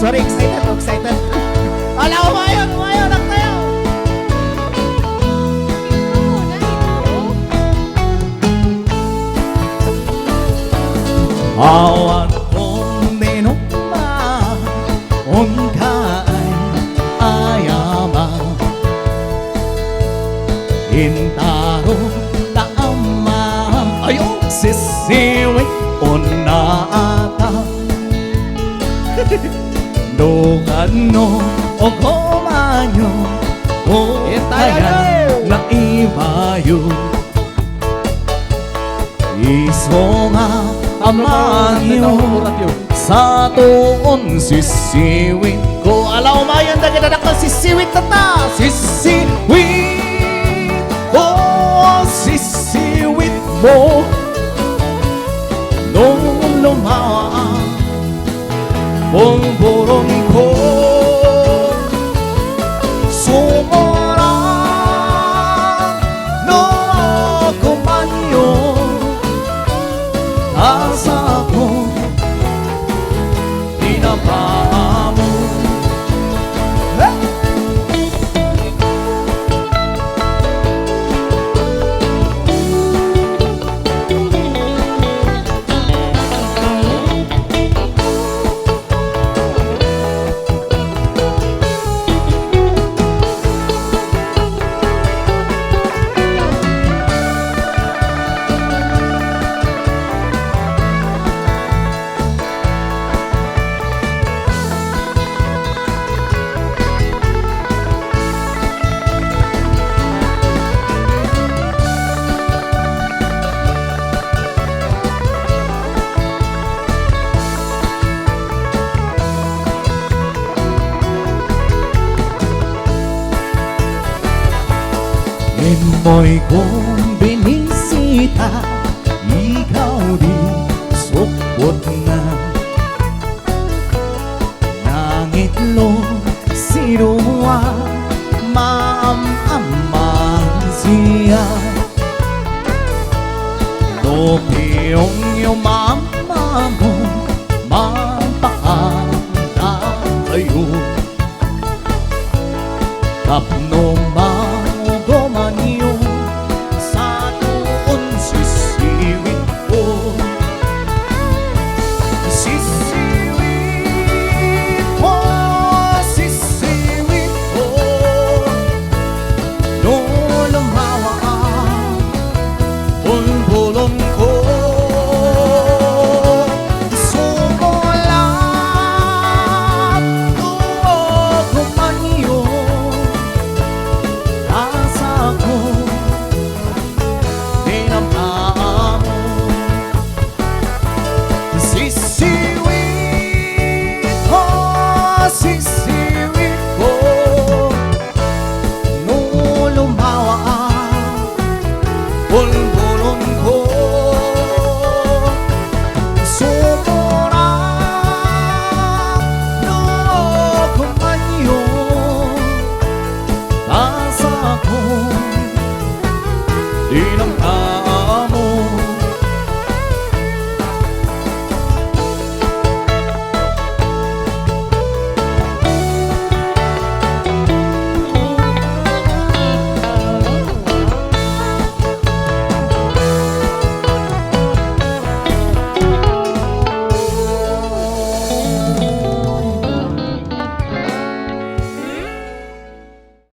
Sorry, excited. Ala, umayon lang tayo. Awan kong dinuma, kay ayaman, intaro taama, ayong sisiwit unata. Dokano o kumanyo, o kaya na ibayo. Iso nga amanyo sa tuon sisiwit ko. Alaw mayon na ginanak ng sisiwit na ta. Sisiwit ko, sisiwit mo. Nung lumawa pulburon ko, sumurang no kumanyo. Asa ko tinapamo. Mo'y kong binisita, ikaw di sukot na. Nangitlog sinuwa, maam-amang siya. Tokiyong yung mama mo, mapaanda kayo. Tapno manyo sa tuon sisiwit ko. Sisiwit ko, sisiwit ko. Nung lumawa pulbulon ko, sumulat tuwa kumanyo. Sisiwit ko, sisiwit